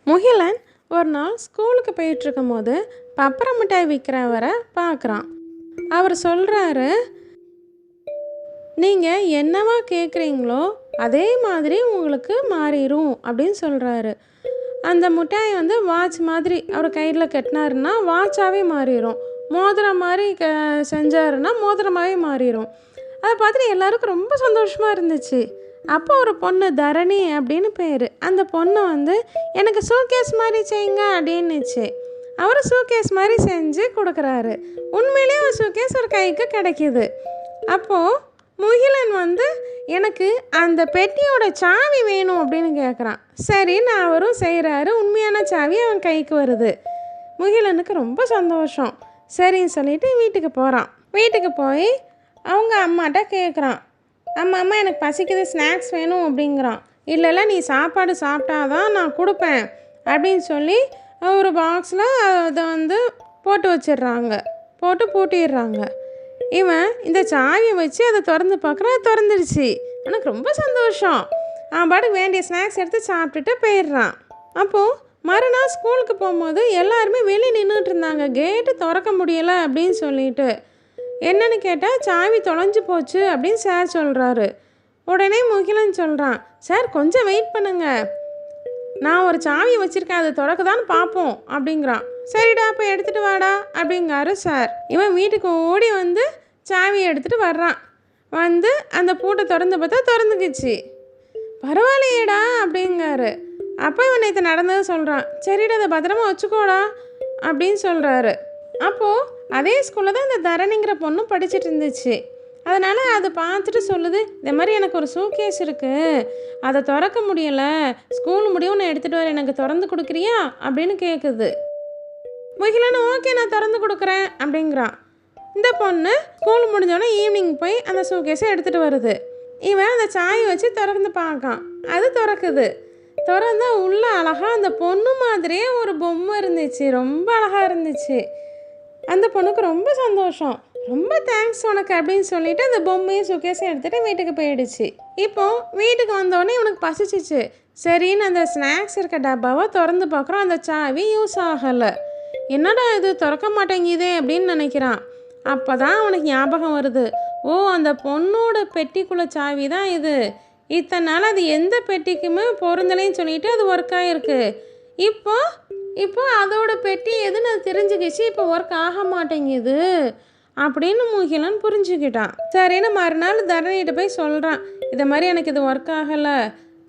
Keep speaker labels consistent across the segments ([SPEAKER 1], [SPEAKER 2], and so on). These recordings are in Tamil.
[SPEAKER 1] முகிலன் ஒரு நாள் ஸ்கூலுக்கு போயிட்டுருக்கும் போது பப்பர மிட்டாய் விற்கிறவரை பார்க்குறான். அவர் சொல்கிறாரு, நீங்கள் என்னவா கேட்குறீங்களோ அதே மாதிரி உங்களுக்கு மாறிடும் அப்படின்னு சொல்கிறாரு. அந்த மிட்டாய் வாட்ச் மாதிரி அவர் கையில் கட்டினாருன்னா வாட்சாகவே மாறிடும், மோதிரம் மாதிரி செஞ்சாருன்னா மோதிரமாகவே மாறிடும். அதை பார்த்துட்டு எல்லாருக்கும் ரொம்ப சந்தோஷமாக இருந்துச்சு. அப்போ ஒரு பொண்ணு தரணி அப்படின்னு பேர், அந்த பொண்ணு எனக்கு சூட்கேஸ் மாதிரி செய்யுங்க அப்படின்னுச்சு. அவர் சூட்கேஸ் மாதிரி செஞ்சு கொடுக்குறாரு. உண்மையிலேயே ஒரு சூட்கேஸ் ஒரு கைக்கு கிடைக்கிது. அப்போது முகிலன் எனக்கு அந்த பெட்டியோட சாவி வேணும் அப்படின்னு கேட்குறான். சரின்னு அவரும் செய்கிறாரு. உண்மையான சாவி அவன் கைக்கு வருது. முகிலனுக்கு ரொம்ப சந்தோஷம். சரின்னு சொல்லிட்டு வீட்டுக்கு போகிறான். வீட்டுக்கு போய் அவங்க அம்மாட்ட கேட்குறான், அம்மா எனக்கு பசிக்குது, ஸ்நாக்ஸ் வேணும் அப்படிங்கிறான். இல்லைல்ல, நீ சாப்பாடு சாப்பிட்டாதான் நான் கொடுப்பேன் அப்படின்னு சொல்லி ஒரு பாக்ஸில் அதை போட்டு வச்சிடுறாங்க, போட்டு பூட்டிடுறாங்க. இவன் இந்த சாவியை வச்சு அதை திறந்து பார்க்குறான். திறந்துடுச்சு. எனக்கு ரொம்ப சந்தோஷம். அவன் பாட்டுக்கு வேண்டிய ஸ்நாக்ஸ் எடுத்து சாப்பிட்டுட்டு போயிடுறான். அப்போது மறுநாள் ஸ்கூலுக்கு போகும்போது எல்லாருமே வெளியே நின்றுட்டு இருந்தாங்க, கேட்டு திறக்க முடியலை அப்படின்னு சொல்லிட்டு. என்னன்னு கேட்டால் சாவி தொலைஞ்சு போச்சு அப்படின்னு சார் சொல்கிறாரு. உடனே முகிலன் சொல்கிறான், சார் கொஞ்சம் வெயிட் பண்ணுங்க, நான் ஒரு சாவி வச்சுருக்கேன், அது திறக்குதான்னு பார்ப்போம் அப்படிங்கிறான். சரிடா போய் எடுத்துகிட்டு வாடா அப்படிங்காரு சார். இவன் வீட்டுக்கு ஓடி சாவியை எடுத்துகிட்டு வர்றான். அந்த பூட்டை திறந்து பார்த்தா திறந்துக்குச்சு. பரவாயில்லையேடா அப்படிங்காரு. அப்போ இவன் நேற்று நடந்தது சொல்கிறான். சரிடா அதை பத்திரமா வச்சுக்கோடா அப்படின்னு சொல்கிறாரு. அப்போது அதே ஸ்கூலில் தான் இந்த தரணிங்கிற பொண்ணும் படிச்சுட்டு இருந்துச்சு. அதனால் அதை பார்த்துட்டு சொல்லுது, இந்த மாதிரி எனக்கு ஒரு சூட்கேஸ் இருக்குது, அதை திறக்க முடியலை, ஸ்கூல் முடியும் நான் எடுத்துகிட்டு வரேன், எனக்கு திறந்து கொடுக்குறியா அப்படின்னு கேட்குது. முகிலன் ஓகே நான் திறந்து கொடுக்குறேன் அப்படிங்கிறான். இந்த பொண்ணு ஸ்கூல் முடிஞ்சோடனே ஈவினிங் போய் அந்த சூட்கேஸை எடுத்துகிட்டு வருது. இவன் அந்த சாயை வச்சு திறந்து பார்க்கான். அது திறக்குது. திறந்தா உள்ள அழகாக அந்த பொண்ணு மாதிரியே ஒரு பொம்மை இருந்துச்சு. ரொம்ப அழகாக இருந்துச்சு. அந்த பொண்ணுக்கு ரொம்ப சந்தோஷம். ரொம்ப தேங்க்ஸ் உனக்கு அப்படின்னு சொல்லிட்டு அந்த பொம்மையும் சூட்கேஸையும் எடுத்துகிட்டு வீட்டுக்கு போயிடுச்சு. இப்போது வீட்டுக்கு வந்தோடனே இவனுக்கு பசிச்சிச்சு. சரின்னு அந்த ஸ்நாக்ஸ் இருக்க டப்பாவை திறந்து பார்க்குறோம். அந்த சாவி யூஸ் ஆகலை. என்னடா இது திறக்க மாட்டேங்குதே அப்படின்னு நினைக்கிறான். அப்போ தான் அவனுக்கு ஞாபகம் வருது, ஓ அந்த பொண்ணோட பெட்டிக்குள்ளே சாவி தான் இது. இத்தனை நாள் அது எந்த பெட்டிக்குமே பொருந்தலைன்னு சொல்லிட்டு அது ஒர்க் ஆகிருக்கு. இப்போ அதோட பெட்டி எதுன்னு அது தெரிஞ்சுக்கிச்சு. இப்போ ஒர்க் ஆக மாட்டேங்குது அப்படின்னு முகிலன் புரிஞ்சுக்கிட்டான். சரின்னு மறுநாள் தரணிகிட்ட போய் சொல்கிறான், இதை மாதிரி எனக்கு இது ஒர்க் ஆகலை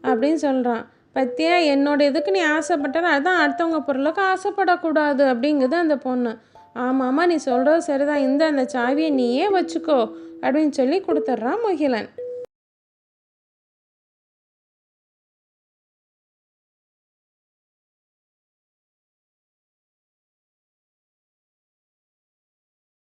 [SPEAKER 1] அப்படின்னு சொல்கிறான். பற்றியா என்னோட இதுக்கு நீ ஆசைப்பட்டால் அதுதான் அடுத்தவங்க பொருளுக்கு ஆசைப்படக்கூடாது அப்படிங்குது அந்த பொண்ணு. ஆமாம்மா நீ சொல்கிறது சரிதான், அந்த சாவியை நீயே வச்சுக்கோ அப்படின்னு சொல்லி கொடுத்துட்றான் முகிலன்.